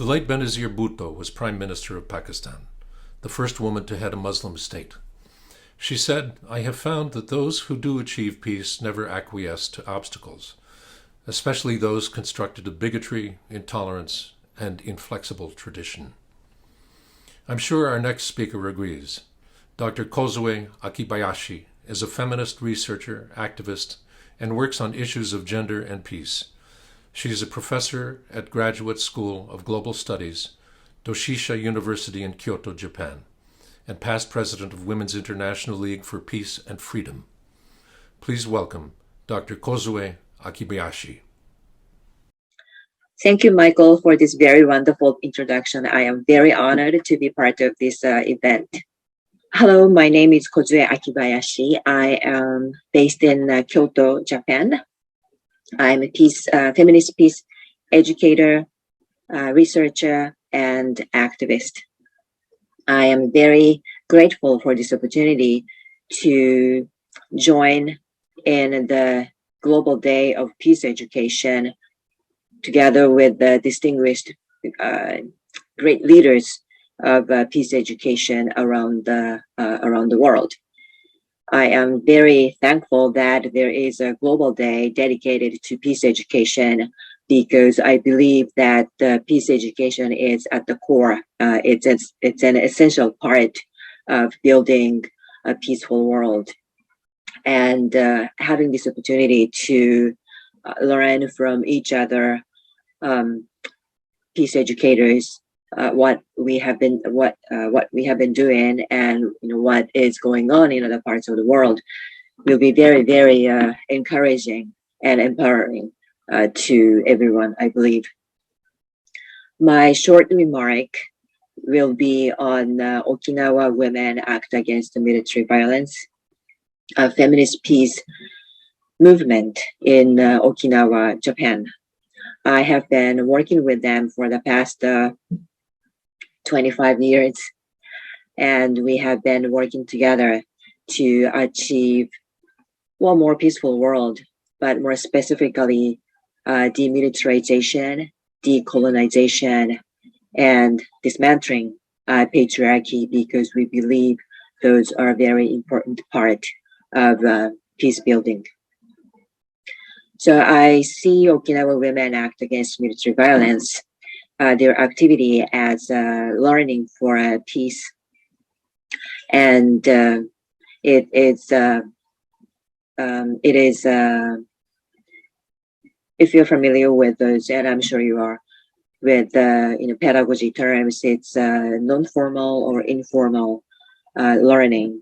late Benazir Bhutto was Prime Minister of Pakistan, the first woman to head a Muslim state. She said, "I have found that those who do achieve peace never acquiesce to obstacles, especially those constructed of bigotry, intolerance, and inflexible tradition." I'm sure our next speaker agrees. Dr. Kozue Akibayashi is a feminist researcher, activist, and works on issues of gender and peace. She is a professor at Graduate School of Global Studies, Doshisha University in Kyoto, Japan, and past president of Women's International League for Peace and Freedom. Please welcome Dr. Kozue Akibayashi. Thank you, Michael, for this very wonderful introduction. I am very honored to be part of this event. Hello, my name is Kozue Akibayashi. I am based in Kyoto, Japan. I'm a feminist peace educator, researcher, and activist. I am very grateful for this opportunity to join in the Global Day of Peace Education together with the distinguished great leaders of peace education around the world. I am very thankful that there is a global day dedicated to peace education because I believe that peace education is at the core. It's an essential part of building a peaceful world. And having this opportunity to learn from each other, peace educators, what we have been doing, and what is going on in other parts of the world, will be very, very encouraging and empowering to everyone, I believe. My short remark will be on Okinawa Women Act Against Military Violence, a feminist peace movement in Okinawa, Japan. I have been working with them for the past 25 years, and we have been working together to achieve a more peaceful world, but more specifically, demilitarization, decolonization, and dismantling patriarchy, because we believe those are very important part of peace building. So I see Okinawa Women Act Against Military Violence, their activity as learning for peace, and it is if you're familiar with those, and I'm sure you are, with pedagogy terms, it's non-formal or informal learning,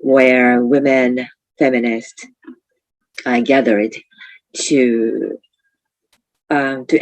where women feminists gathered to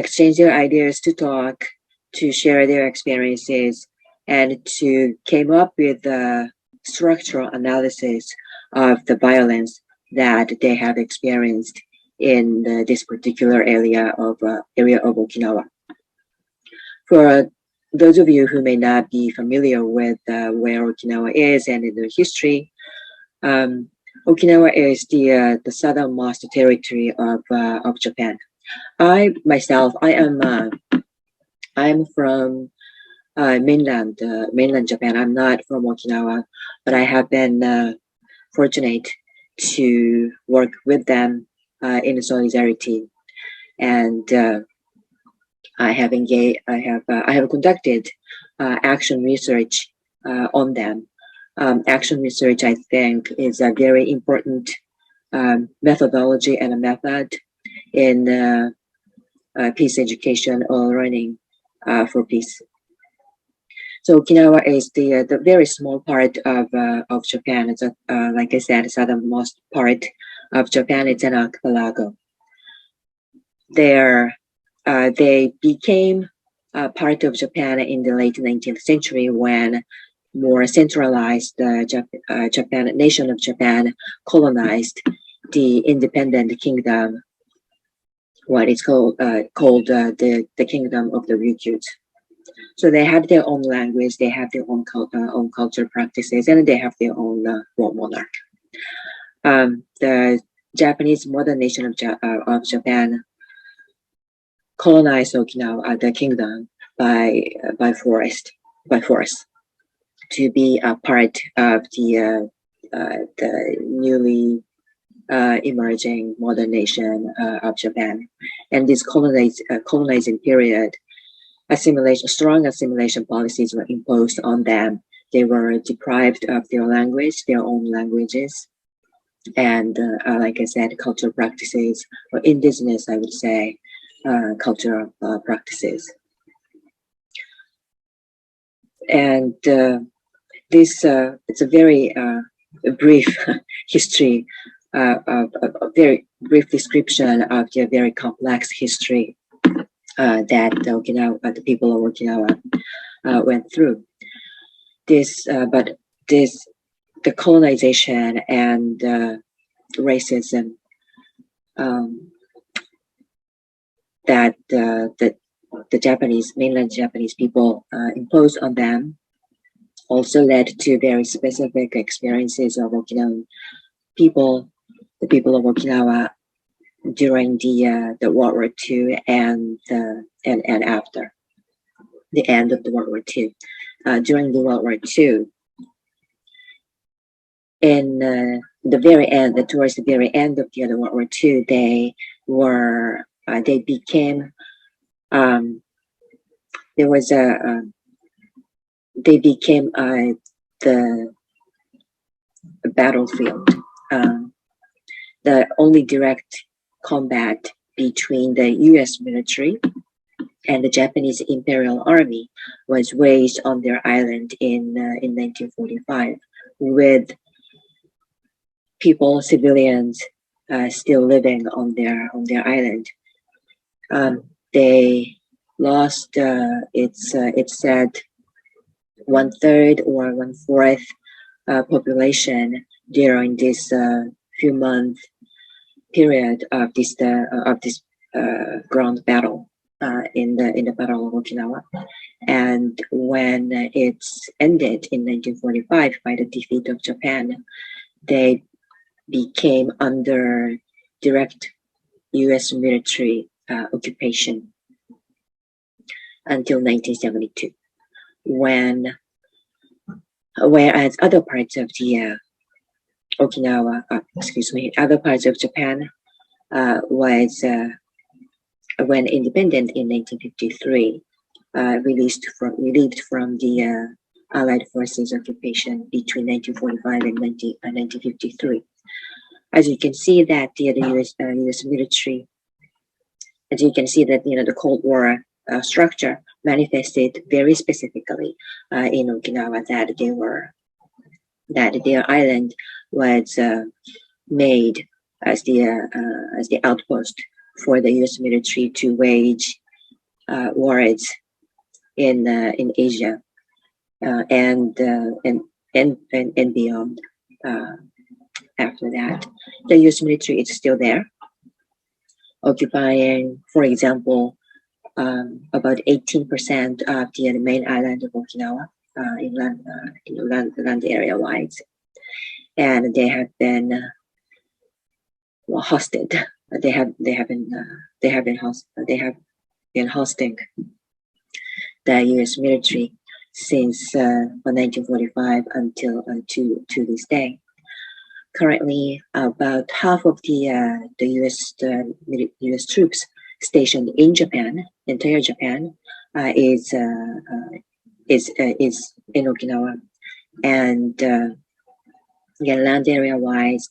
exchange their ideas, to talk, to share their experiences, and to came up with a structural analysis of the violence that they have experienced in this particular area of Okinawa. For those of you who may not be familiar with where Okinawa is and in their history, Okinawa is the southernmost territory of Japan. I am from mainland Japan. I'm not from Okinawa, but I have been fortunate to work with them in solidarity, and I have conducted action research on them. Action research, I think, is a very important methodology and a method in peace education or learning for peace. So Okinawa is the very small part of Japan. It's like I said, southernmost part of Japan. It's an archipelago. They became part of Japan in the late 19th century when more centralized nation of Japan colonized the independent kingdom, what is called the kingdom of the Ryukyus. So they have their own language, they have their own culture practices, and they have their own monarch. The Japanese modern nation of Japan colonized Okinawa, the kingdom, by force to be a part of the newly emerging modern nation of Japan. And this colonizing period, strong assimilation policies were imposed on them. They were deprived of their language, their own languages, and like I said, cultural practices, or indigenous, I would say, cultural practices. And this it's a very brief history, a very brief description of the very complex history that the people of Okinawa went through. The colonization and racism that the mainland Japanese people imposed on them also led to very specific experiences of Okinawan people, the people of Okinawa during the World War II and after the end of the World War II. During the World War II, in the very end, towards the very end of the World War II, they became the battlefield, the only direct combat between the U.S. military and the Japanese Imperial Army was waged on their island in 1945, with civilians still living on their island. They lost, it's said, 1/3 or 1/4 population during this few month period of this ground battle in the Battle of Okinawa. And when it's ended in 1945 by the defeat of Japan, they became under direct U.S. military occupation until 1972, whereas other parts of the other parts of Japan was when independent in 1953, relieved from the Allied forces occupation between 1945 and 1953. As you can see that the U.S. military, as you can see that the Cold War structure manifested very specifically in Okinawa, that their island was made as the outpost for the U.S. military to wage wars in Asia and beyond. After that, the U.S. military is still there, occupying, for example, about 18% of the main island of Okinawa in land area wise, and they have been hosted. They have been hosting the U.S. military since 1945 until to this day. Currently, about half of the U.S. troops stationed in Japan, entire Japan, is in Okinawa, and again, land area wise,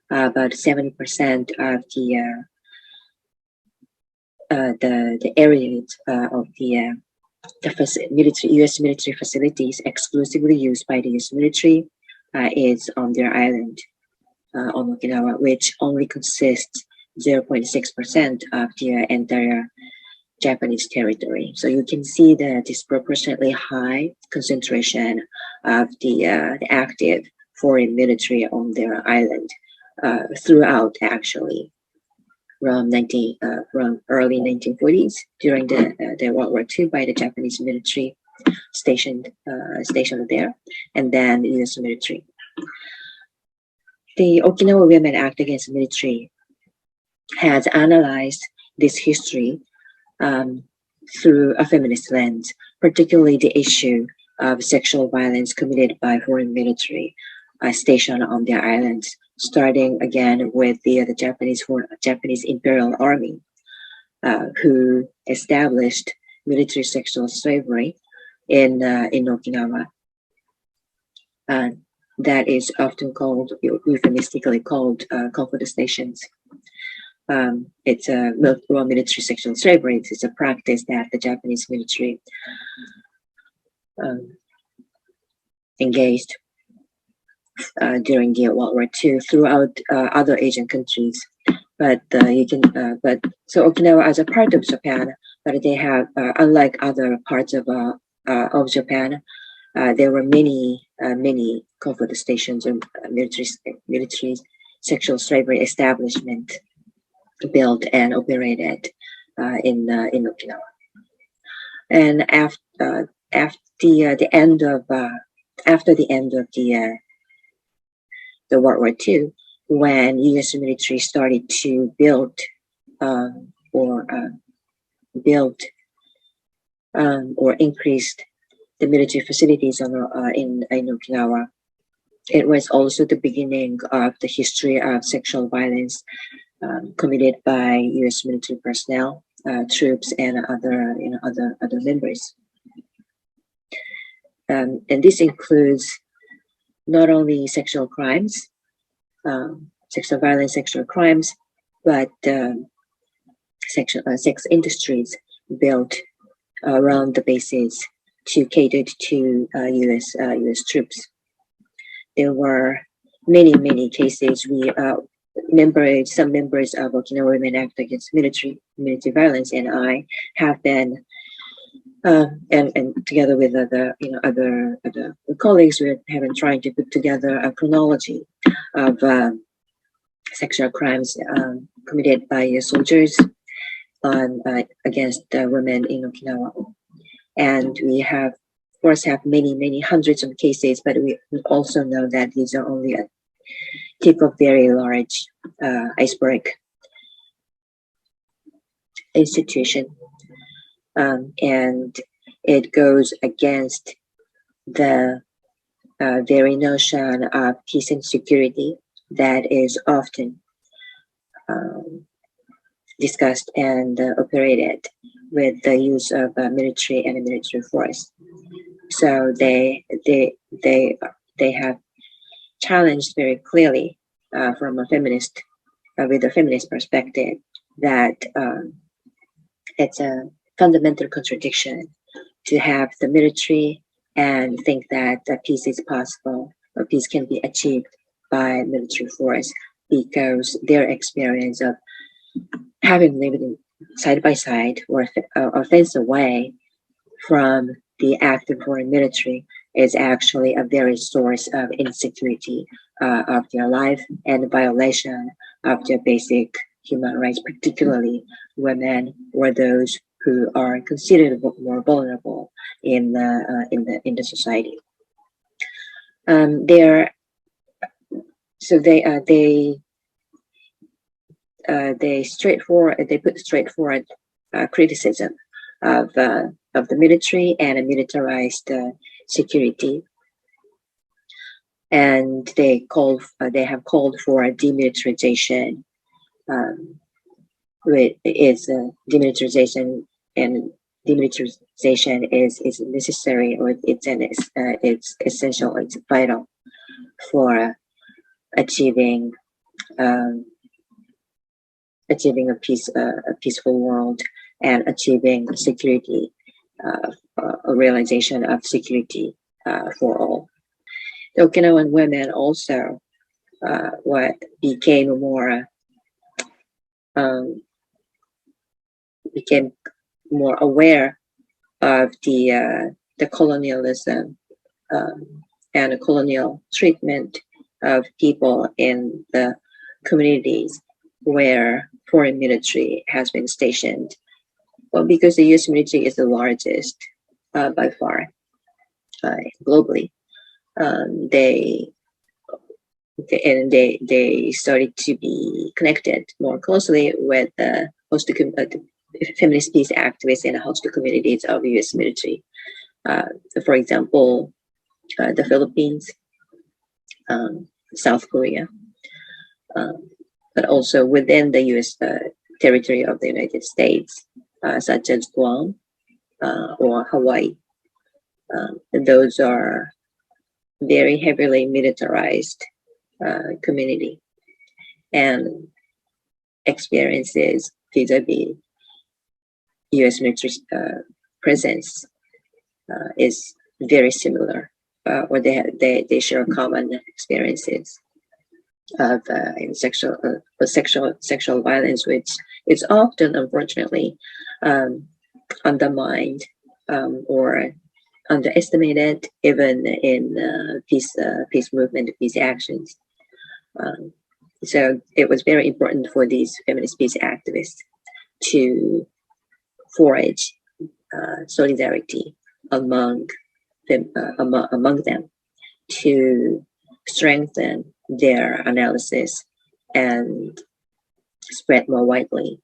about 70% of the areas of the U.S. military facilities exclusively used by the U.S. military is on their island on Okinawa, which only consists 0.6% of the entire Japanese territory. So you can see the disproportionately high concentration of the active foreign military on their island throughout, actually, from early 1940s during the World War II by the Japanese military stationed there, and then the U.S. military. The Okinawa Women Act Against Military has analyzed this history through a feminist lens, particularly the issue of sexual violence committed by foreign military stationed on their islands, starting again with the Japanese Imperial Army, who established military sexual slavery in Okinawa. That is often called, euphemistically called, comfort stations. It's a military sexual slavery. It's a practice that the Japanese military engaged during the World War II throughout other Asian countries. But so Okinawa as a part of Japan, but they have, unlike other parts of Japan, there were many comfort stations and military sexual slavery establishment built and operated in Okinawa. And after the end of the World War II, when U.S. military started to build or increased the military facilities in Okinawa, it was also the beginning of the history of sexual violence committed by U.S. military personnel, troops, and other members. And this includes not only sexual crimes, sexual violence, sexual crimes, but sex industries built around the bases to cater to U.S. troops. There were many cases. Some members of Okinawa Women Act Against Military Violence, and I have been, and together with other colleagues, we have been trying to put together a chronology of sexual crimes committed by soldiers against women in Okinawa. And we have, of course, many hundreds of cases, but we also know that these are only a tip of very large iceberg institution. And it goes against the very notion of peace and security that is often discussed and operated with the use of military and military force. So they have challenged very clearly from a feminist, with a feminist perspective, that it's a fundamental contradiction to have the military and think that peace is possible or peace can be achieved by military force, because their experience of having lived side by side or fence away from the active foreign military is actually a very source of insecurity of their life and violation of their basic human rights, particularly women or those who are considered more vulnerable in the society. They put straightforward criticism of the military and a militarized security, and they have called for a demilitarization. Demilitarization, and demilitarization is necessary, or it's essential, it's vital for achieving a peaceful world and achieving security, a realization of security for all. The Okinawan women also became more aware of the colonialism and the colonial treatment of people in the communities where foreign military has been stationed. Well, because the U.S. military is the largest by far globally. They started to be connected more closely with the feminist peace activists in the hostile communities of U.S. military. For example, the Philippines, South Korea, but also within the U.S. Territory of the United States, such as Guam or Hawaii. Those are very heavily militarized community, and experiences vis-a-vis U.S. military presence is very similar, or they share common experiences of sexual violence, which is often, unfortunately, undermined or underestimated, even in peace movement, peace actions. So it was very important for these feminist peace activists to forge solidarity among them, to strengthen their analysis and spread more widely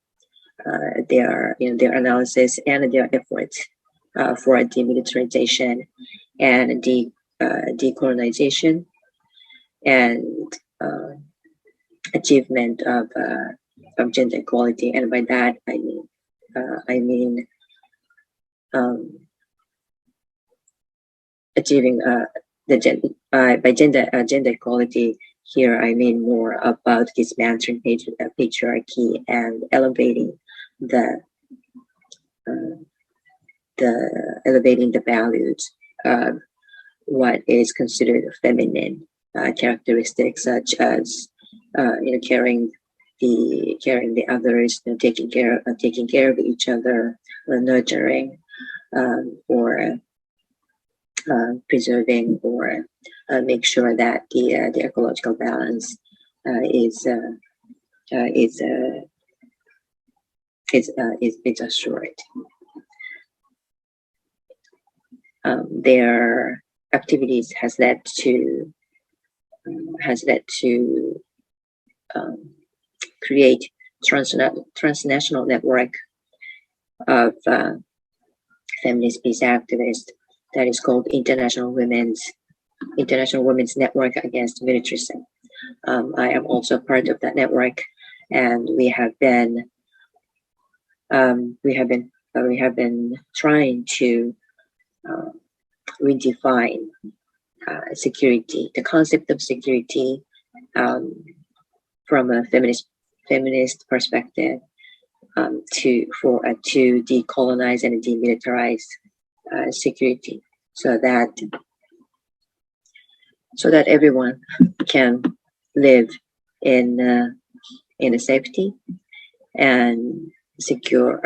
their analysis and their efforts for demilitarization and decolonization and achievement of gender equality. And by that I mean achieving by gender equality. Here I mean more about dismantling patriarchy and elevating the values of what is considered feminine characteristics, such as caring the others, taking care of each other, nurturing, or preserving, or make sure that the ecological balance is assured. Their activities has led to create transnational network of feminist peace activists that is called International Women's Network Against Militarism. I am also part of that network, and we have been trying to redefine security, the concept of security, from a feminist perspective, to decolonize and demilitarize security, so that everyone can live in a safety and secure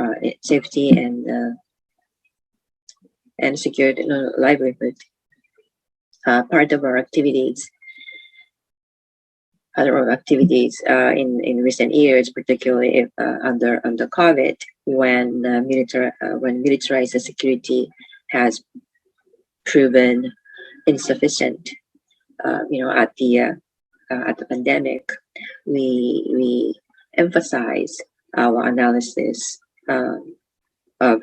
and secured livelihood. Part of our activities, in recent years, particularly under COVID, when militarized security has proven insufficient, at the pandemic, we emphasize our analysis of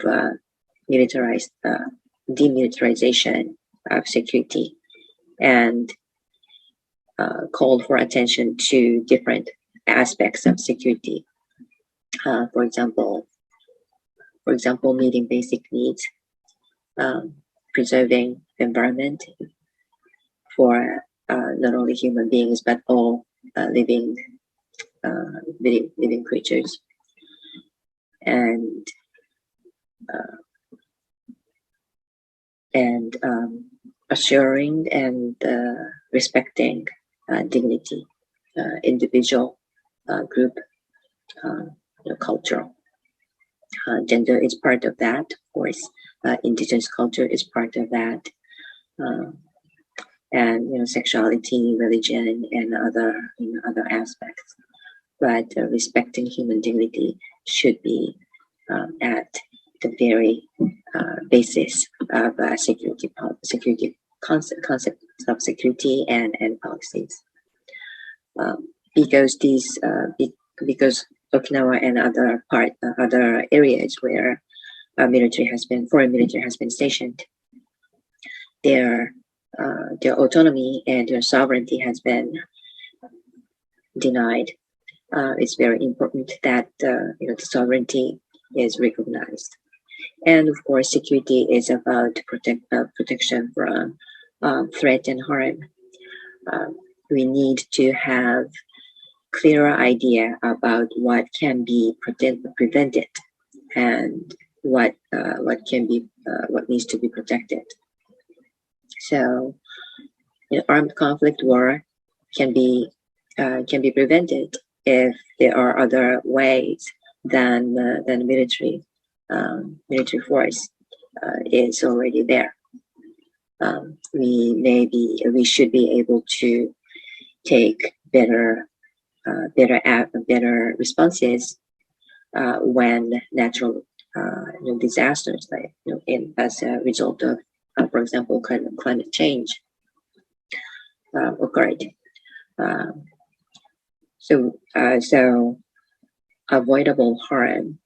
demilitarization of security, and called for attention to different aspects of security. For example, meeting basic needs, preserving environment for not only human beings but all living creatures, and assuring and respecting dignity, individual, group, cultural. Gender is part of that, of course. Indigenous culture is part of that, and sexuality, religion, and other aspects. But respecting human dignity should be at the very basis of security concepts of security and policies, because Okinawa and other areas where foreign military has been stationed. Their autonomy and their sovereignty has been denied. It's very important that the sovereignty is recognized, and of course, security is about protection from threat and harm. We need to have clearer idea about what can be prevented and what needs to be protected. So, armed conflict war can be prevented if there are other ways than military force is already there. We should be able to take better responses when natural disasters, like as a result of, for example, climate change occurred. So avoidable harm,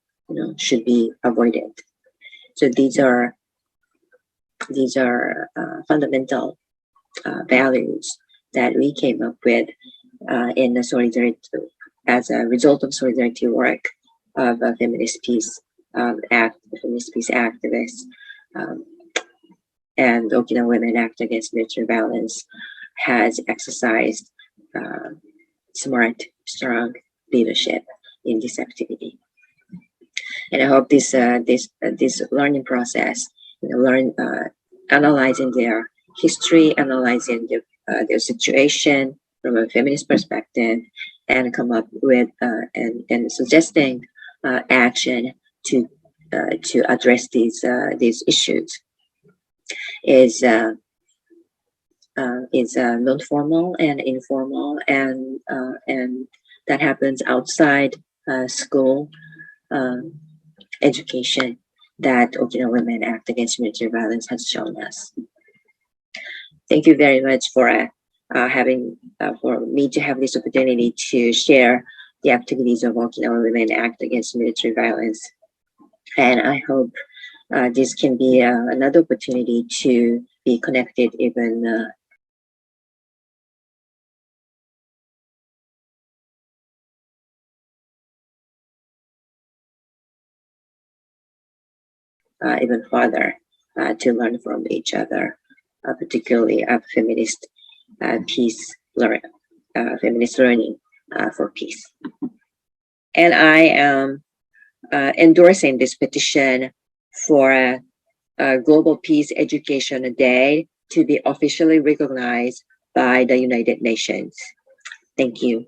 should be avoided. So these are fundamental values that we came up with in the solidarity, as a result of solidarity work of feminist peace activists, and Okinawa Women Act Against Military Violence has exercised smart, strong leadership in this activity. And I hope this learning process, analyzing their history, analyzing their situation from a feminist perspective, and come up with and suggesting action to address these issues is non-formal and informal, and that happens outside school education that Okinawa Women Act Against Military Violence has shown us. Thank you very much for for me to have this opportunity to share the activities of Okinawa Women Act Against Military Violence, and I hope this can be another opportunity to be connected even even further to learn from each other, particularly feminist feminist learning for peace. And I am endorsing this petition for a Global Peace Education Day to be officially recognized by the United Nations. Thank you.